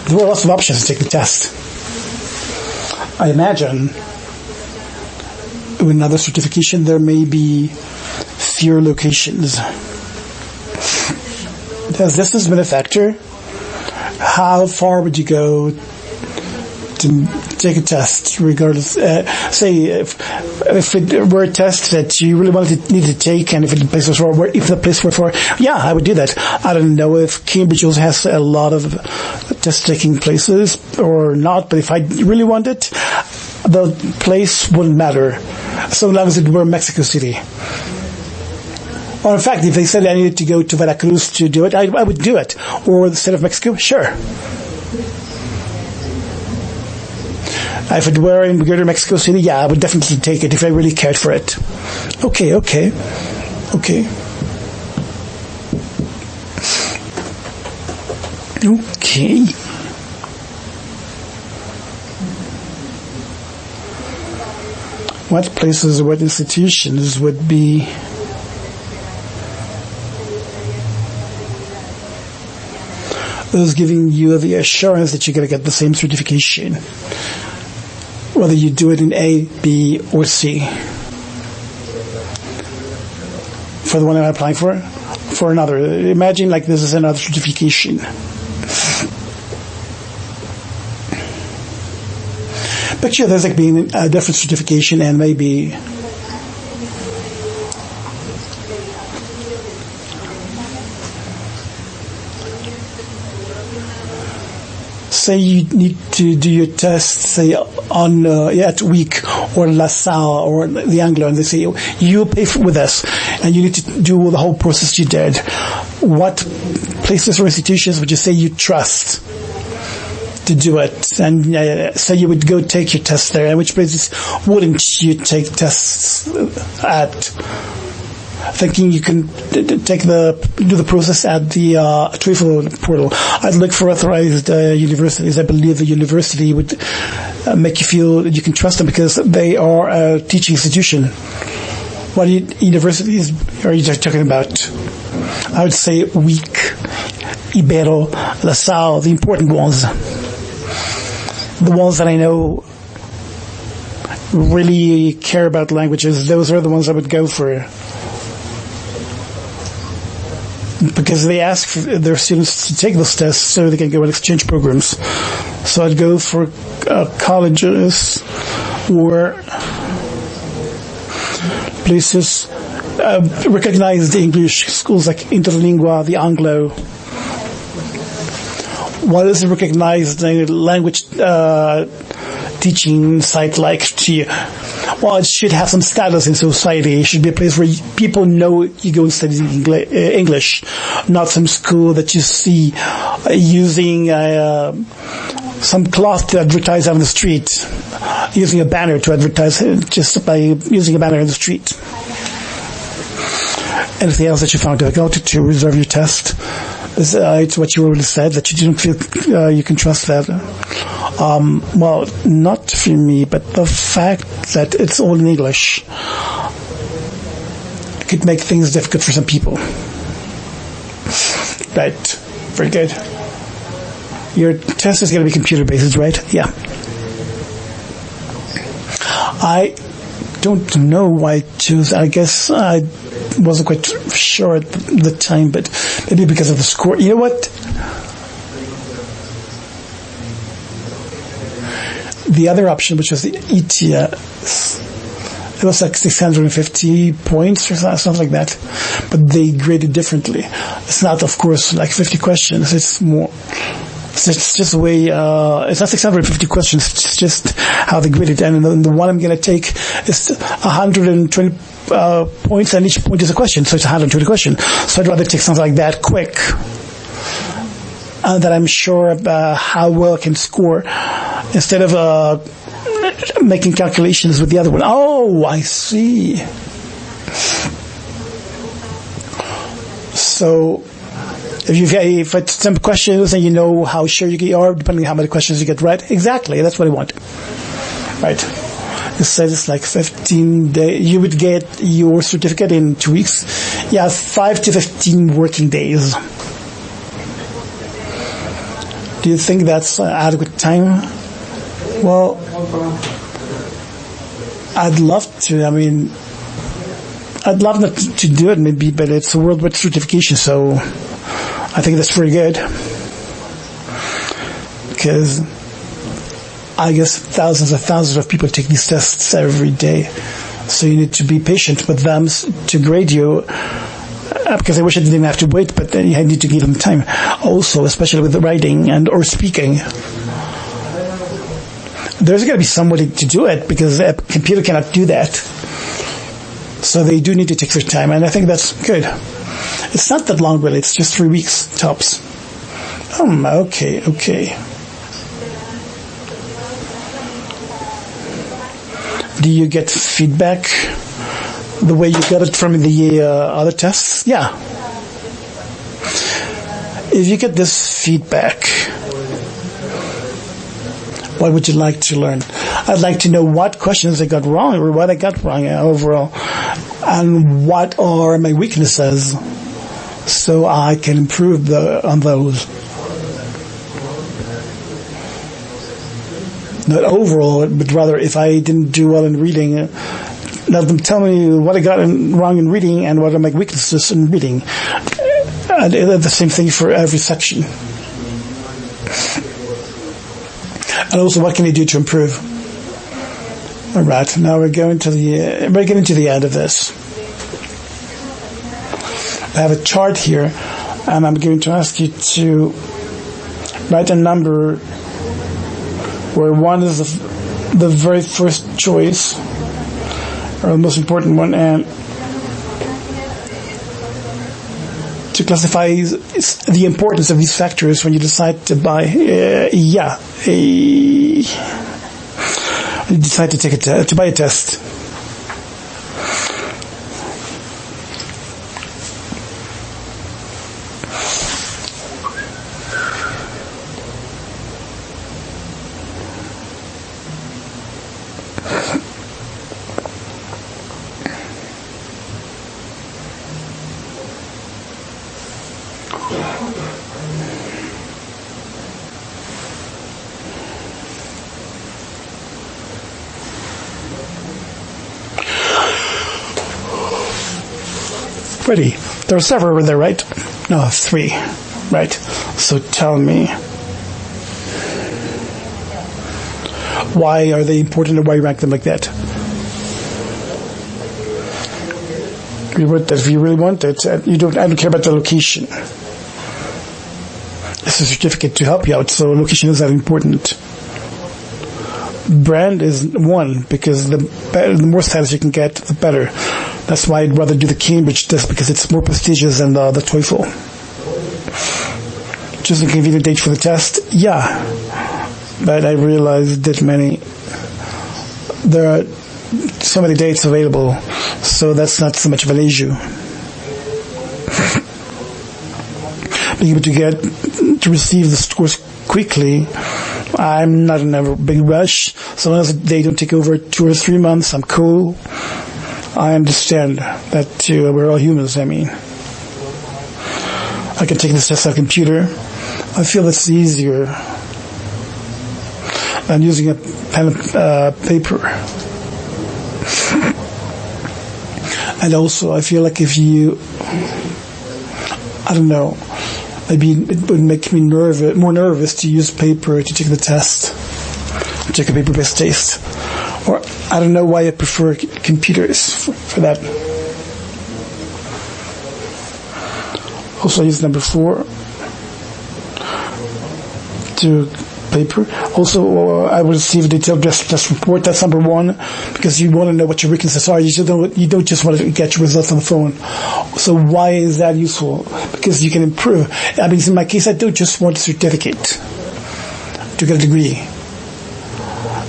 There were lots of options to take the test. I imagine with another certification there may be fewer locations. Has this been a factor? How far would you go to take a test, regardless? Say if it were a test that you really needed to take, and if the place was far, yeah, I would do that. I don't know if Cambridge also has a lot of test-taking places or not, but if I really want it, the place wouldn't matter, so long as it were Mexico City. Or in fact, if they said I needed to go to Veracruz to do it, I would do it. Or the state of Mexico, sure. If it were in greater Mexico City, yeah, I would definitely take it if I really cared for it. Okay. What places, what institutions would be those giving you the assurance that you're going to get the same certification, whether you do it in A, B, or C? For the one I'm applying for another. Imagine like this is another certification. Picture there's like being a different certification and maybe say you need to do your test, say on at Week or La Salle or the Anglo, and they say you pay with us, and you need to do the whole process you did. What places or institutions would you say you trust to do it? And say you would go take your test there, and which places wouldn't you take tests at? Thinking you can do the process at the TOEFL portal. I'd look for authorized universities. I believe the university would make you feel that you can trust them because they are a teaching institution. What universities are you talking about? I would say Week, Ibero, La Salle, the important ones. The ones that I know really care about languages. Those are the ones I would go for. Because they ask for their students to take those tests so they can go on exchange programs. So I'd go for colleges or places, recognized English schools like Interlingua, the Anglo. What is a recognized language teaching site like to you? Well, it should have some status in society. It should be a place where people know you go and study English, not some school that you see using some cloth to advertise on the street, using a banner to advertise just by using a banner in the street. Anything else that you found difficult to reserve your test? It's what you already said, that you didn't feel you can trust that. Well, not for me, but the fact that it's all in English could make things difficult for some people. Right. Very good. Your test is going to be computer-based, right? Yeah. I don't know why I chose. I guess I wasn't quite sure at the time, but maybe because of the score. You know what? The other option, which was the ETS, it was like 650 points or something like that, but they graded differently. It's not, of course, like 50 questions. It's more. It's just the way. It's not 650 questions. It's just how they graded. And the one I'm going to take is 120 points, and each point is a question, so it's 120 questions. So I'd rather take something like that quick, that I'm sure about how well I can score, instead of making calculations with the other one. Oh, I see. So if it's some questions and you know how sure you are, depending on how many questions you get right, exactly, that's what I want. Right. It says it's like 15 days. You would get your certificate in 2 weeks. Yeah, 5 to 15 working days. Do you think that's adequate time? Well, I'd love to. I mean, I'd love not to do it maybe, but it's a worldwide certification, so I think that's pretty good. Because I guess thousands of people take these tests every day. So you need to be patient with them to grade you. Because I wish I didn't have to wait, but then I need to give them time. Also, especially with the writing or speaking, there's got to be somebody to do it because a computer cannot do that. So they do need to take their time, and I think that's good. It's not that long, really. It's just 3 weeks, tops. Okay. Do you get feedback the way you got it from the other tests? Yeah. If you get this feedback, what would you like to learn? I'd like to know what questions I got wrong or what I got wrong overall, and what are my weaknesses so I can improve on those. Not overall, but rather if I didn't do well in reading, let them tell me what I got wrong in reading and what are my weaknesses in reading. And the same thing for every section. And also, what can you do to improve? All right, now we're getting to the end of this. I have a chart here, and I'm going to ask you to write a number where 1 is the very first choice, or the most important one, and to classify the importance of these factors when you decide to buy. You decide to buy a test. Ready. There are several over there, right? No, 3. Right. So tell me, why are they important and why you rank them like that? You wrote that if you really want it, I don't care about the location. It's a certificate to help you out, so location is that important. Brand is 1, because the more status you can get, the better. That's why I'd rather do the Cambridge test, because it's more prestigious than the TOEFL. Just a convenient date for the test? Yeah. But I realized that there are so many dates available, so that's not so much of an issue. Being able to receive the scores quickly, I'm not in a big rush. So long as they don't take over 2 or 3 months, I'm cool. I understand that too. We're all humans, I mean. I can take this test on a computer. I feel it's easier than using a pen and paper. And also, I feel like if you, I don't know, maybe it would make me more nervous to use paper to take the test, to take a paper-based test. Or I don't know why I prefer computers for that. Also, I use number 4 to paper. Also, I will receive a detailed test report. That's number 1, because you want to know what your weaknesses are. You don't just want to get your results on the phone. So why is that useful? Because you can improve. I mean, in my case, I don't just want a certificate to get a degree.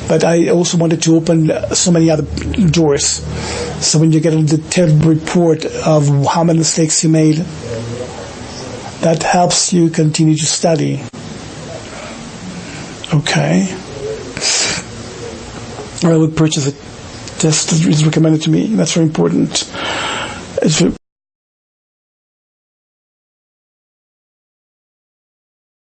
But I also wanted to open so many other doors. So when you get a detailed report of how many mistakes you made, that helps you continue to study. Okay. Or I would purchase a test that is recommended to me. That's very important.